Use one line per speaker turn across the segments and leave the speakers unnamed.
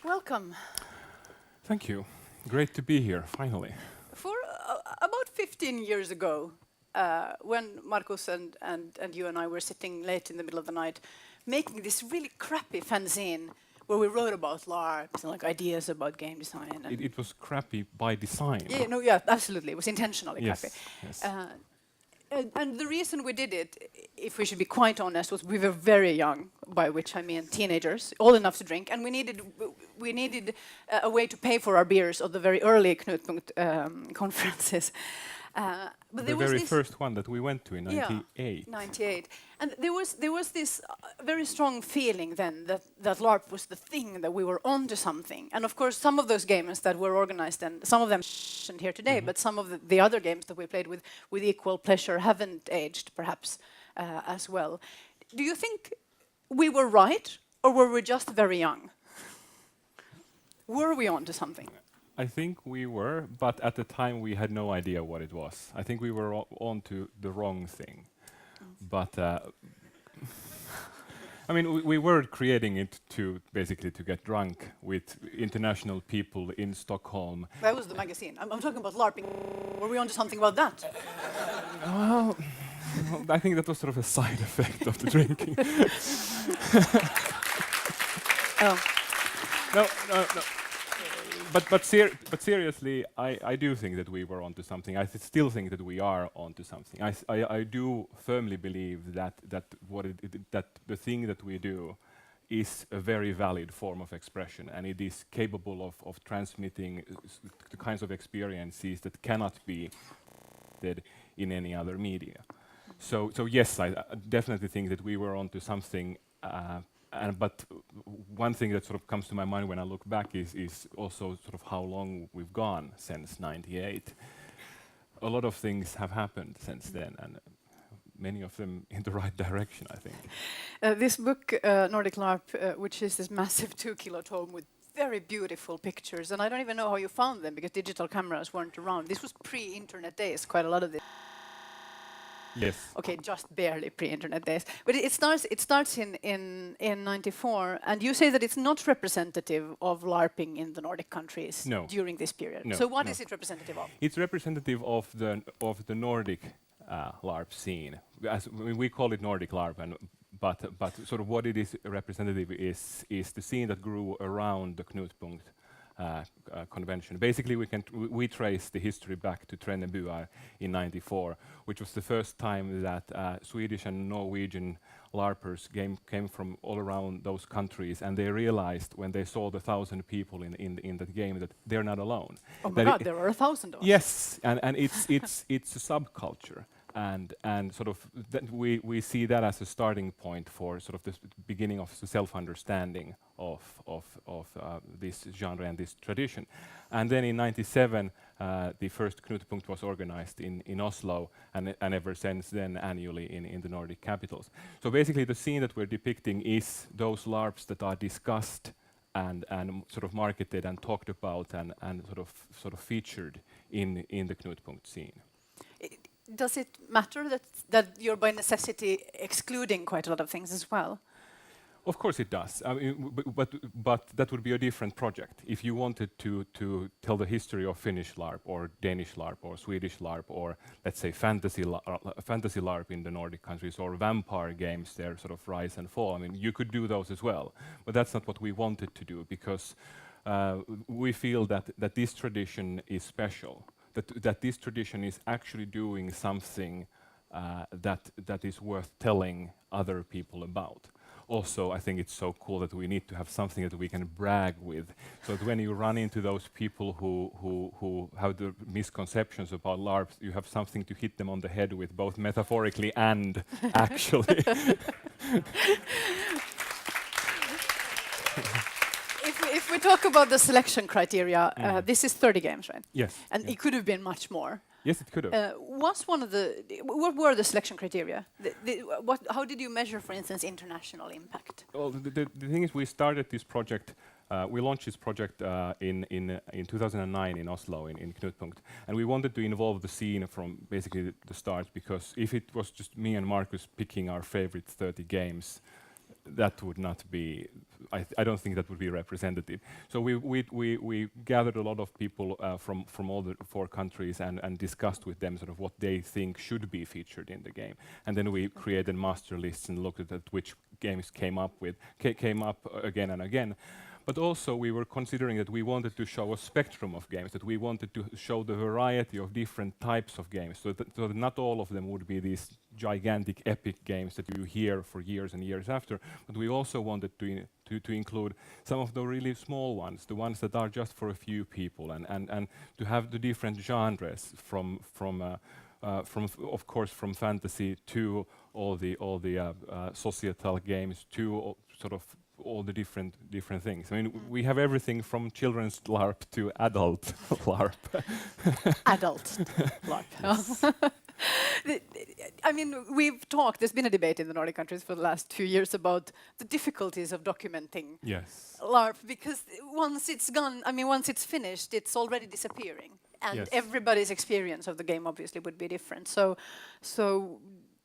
Welcome.
Thank you. Great to be here, finally.
For about 15 years ago, when Markus and you and I were sitting late in the middle of the night, making this really crappy fanzine where we wrote about LARPs and like ideas about game design. And
It was crappy by design.
yeah, absolutely. It was intentionally crappy.
Yes.
And the reason we did it, if we should be quite honest, was we were very young, by which I mean teenagers, old enough to drink, and we needed a way to pay for our beers at the very early Knutpunkt conferences. But
The very first one that we went to in '98.
98. And there was this very strong feeling then that LARP was the thing, that we were onto something. And of course, some of those games that were organized, and some of them isn't here today, but some of the other games that we played with equal pleasure haven't aged, perhaps, as well. Do you think we were right, or were we just very young? Were we onto something?
I think we were, but at the time we had no idea what it was. I think we were on to the wrong thing. But I mean, we were creating it to basically to get drunk with international people in Stockholm.
That was the magazine. I'm talking about LARPing. Were we onto something about that?
Well, I think that was sort of a side effect of the drinking.
Oh.
No. But seriously, I do think that we were onto something. I still think that we are onto something. I do firmly believe that the thing that we do is a very valid form of expression, and it is capable of transmitting the kinds of experiences that cannot be did in any other media. So yes, I definitely think that we were onto something. But one thing that sort of comes to my mind when I look back is also sort of how long we've gone since '98. A lot of things have happened since then, and many of them in the right direction, I think.
This book, Nordic Larp, which is this massive 2-kilo tome with very beautiful pictures, and I don't even know how you found them because digital cameras weren't around. This was pre-internet days, quite a lot of this.
Yes.
Okay, just barely pre-internet days. But it starts in '94, and you say that it's not representative of LARPing in the Nordic countries during this period.
No,
so what is it representative of?
It's representative of the Nordic LARP scene. We call it Nordic Larp, but sort of what it is representative is the scene that grew around the Knutpunkt convention. Basically, we trace the history back to Trennebuar in '94, which was the first time that Swedish and Norwegian LARPers came from all around those countries, and they realized when they saw the 1,000 people in that game that they're not alone.
Oh my God, there are 1,000 of us.
Yes, and it's a subculture. And sort of we see that as a starting point for sort of the beginning of the self-understanding of this genre and this tradition. And then in '97, the first Knutpunkt was organized in Oslo, and ever since then annually in the Nordic capitals. So basically the scene that we're depicting is those LARPs that are discussed and sort of marketed and talked about and sort of featured in the Knutpunkt scene.
Does it matter that you're by necessity excluding quite a lot of things as well?
Of course it does. I mean, but that would be a different project. If you wanted to tell the history of Finnish LARP or Danish LARP or Swedish LARP or let's say fantasy LARP in the Nordic countries or vampire games, their sort of rise and fall. I mean, you could do those as well, but that's not what we wanted to do because we feel that this tradition is special. That this tradition is actually doing something that is worth telling other people about. Also, I think it's so cool that we need to have something that we can brag with. So that when you run into those people who have the misconceptions about LARPs, you have something to hit them on the head with, both metaphorically and actually.
If we talk about the selection criteria, this is 30 games, right?
Yes.
And it could have been much more.
Yes, it could have.
What were the selection criteria? How did you measure, for instance, international impact?
Well, the thing is, we started this project. We launched this project in 2009 in Oslo, in Knutpunkt, and we wanted to involve the scene from basically the start, because if it was just me and Markus picking our favorite 30 games, that would not be. I don't think that would be representative. So we gathered a lot of people from all the 4 countries and discussed with them sort of what they think should be featured in the game, and then we created master lists and looked at which games came up again and again. But also we were considering that we wanted to show a spectrum of games, that we wanted to show the variety of different types of games, so that not all of them would be these gigantic epic games that you hear for years and years after, but we also wanted to include some of the really small ones, the ones that are just for a few people, and to have the different genres from of course from fantasy to all the societal games to sort of all the different things. I mean, we have everything from children's LARP to adult LARP.
Adult LARP. I mean, we've talked, there's been a debate in the Nordic countries for the last 2 years about the difficulties of documenting LARP, because once it's gone, I mean, once it's finished, it's already disappearing. And everybody's experience of the game obviously would be different. So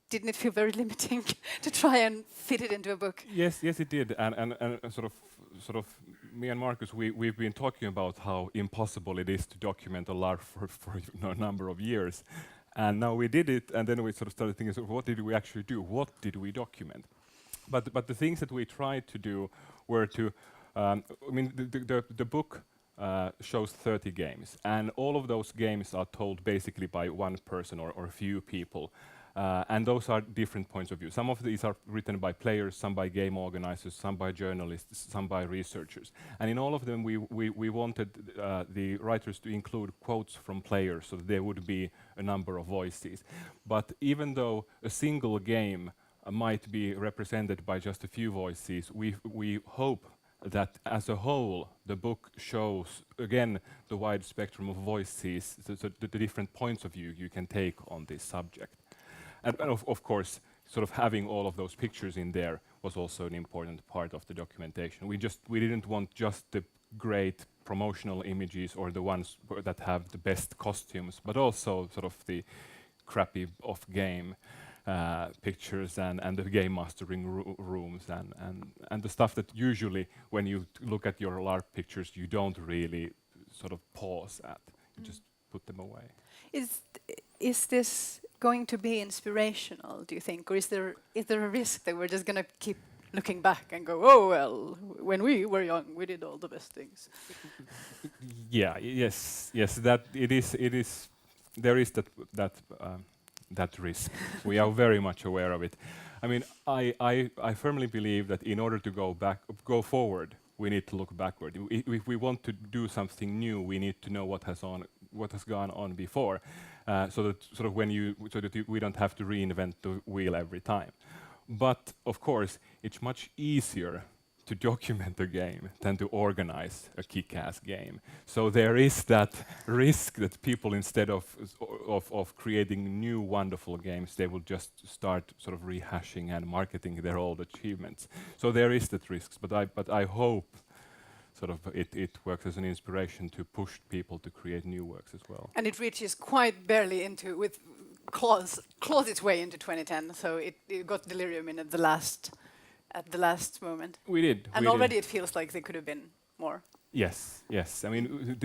didn't it feel very limiting to try and fit it into a book?
Yes, it did. And sort of me and Marcus, we've been talking about how impossible it is to document a LARP for a number of years. And now we did it, and then we sort of started thinking, so what did we actually do? What did we document? But the things that we tried to do were to, I mean, the book shows 30 games, and all of those games are told basically by one person or a few people. And those are different points of view. Some of these are written by players, some by game organizers, some by journalists, some by researchers. And in all of them, we wanted the writers to include quotes from players, so that there would be a number of voices. But even though a single game might be represented by just a few voices, we hope that as a whole, the book shows, again, the wide spectrum of voices, the different points of view you can take on this subject. And of course, sort of having all of those pictures in there was also an important part of the documentation. We didn't want just the great promotional images or the ones that have the best costumes, but also sort of the crappy off-game pictures and the game mastering rooms and the stuff that usually, when you look at your LARP pictures, you don't really sort of pause at. You just put them away.
Is this going to be inspirational, do you think, or is there a risk that we're just going to keep looking back and go, oh well, when we were young, we did all the best things?
Yes, that it is. There is that risk. We are very much aware of it. I mean, I firmly believe that in order to go forward, we need to look backward. If we want to do something new, we need to know what has gone on before, so that we don't have to reinvent the wheel every time. But of course, it's much easier to document a game than to organize a kick-ass game. So there is that risk that people, instead of creating new wonderful games, they will just start sort of rehashing and marketing their old achievements. So there is that risk, but I hope sort of it works as an inspiration to push people to create new works as well.
And it reaches quite barely claws its way into 2010, so it got Delirium in at the last moment.
We did.
And already it feels like there could have been more.
Yes. I mean,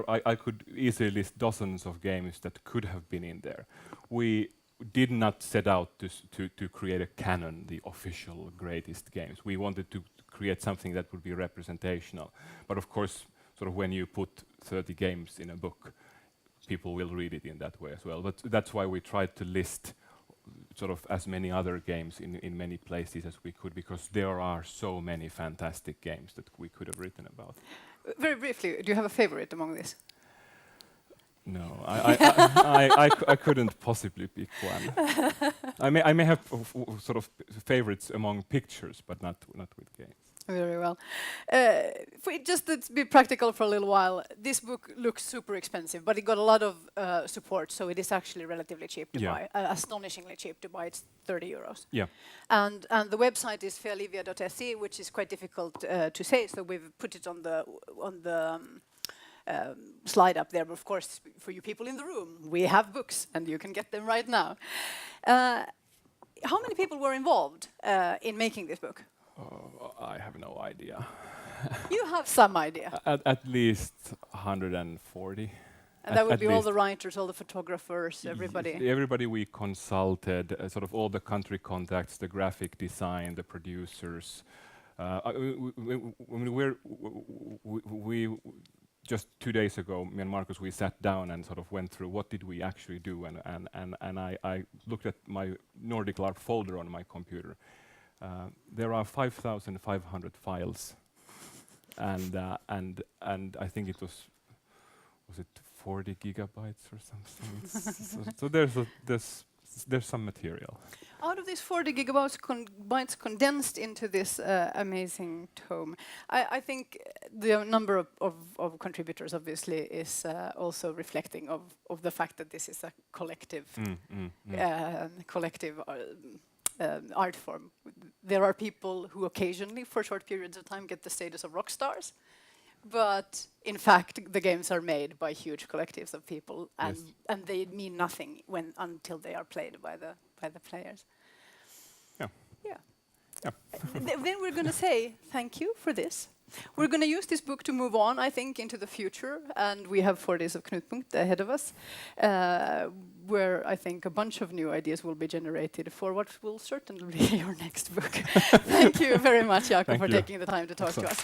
I could easily list dozens of games that could have been in there. We did not set out to create a canon, the official greatest games. We wanted to create something that would be representational. But of course, sort of when you put 30 games in a book, people will read it in that way as well. But that's why we tried to list sort of as many other games in many places as we could, because there are so many fantastic games that we could have written about.
Very briefly, do you have a favorite among these?
No, I couldn't possibly pick one. I may have sort of favorites among pictures, but not with games.
Very well. Just to be practical for a little while, this book looks super expensive, but it got a lot of support, so it is actually relatively cheap to buy. Astonishingly cheap to buy. It's 30 euros.
Yeah.
And the website is fairlivia.se, which is quite difficult to say, so we've put it on the slide up there. But of course, for you people in the room, we have books, and you can get them right now. How many people were involved in making this book?
I have no idea.
You have some idea.
At least 140.
And that would
at
be all
least.
the writers, all the photographers, everybody.
Everybody we consulted, sort of all the country contacts, the graphic design, the producers. We just 2 days ago, me and Marcus, we sat down and sort of went through what did we actually do, and I looked at my Nordic Larp folder on my computer. There are 5,500 files, and I think it was it 40 gigabytes or something. so there's some material.
Out of these 40 gigabytes condensed into this amazing tome, I think the number of contributors obviously is also reflecting of the fact that this is a collective art form. There are people who occasionally, for short periods of time, get the status of rock stars, but in fact, the games are made by huge collectives of people, and they mean nothing until they are played by the players. Yeah. Then we're going to say thank you for this. We're going to use this book to move on, I think, into the future, and we have 4 days of Knutpunkt ahead of us, where I think a bunch of new ideas will be generated for what will certainly be your next book. Thank you very much, Jaakko, for taking the time to talk to us.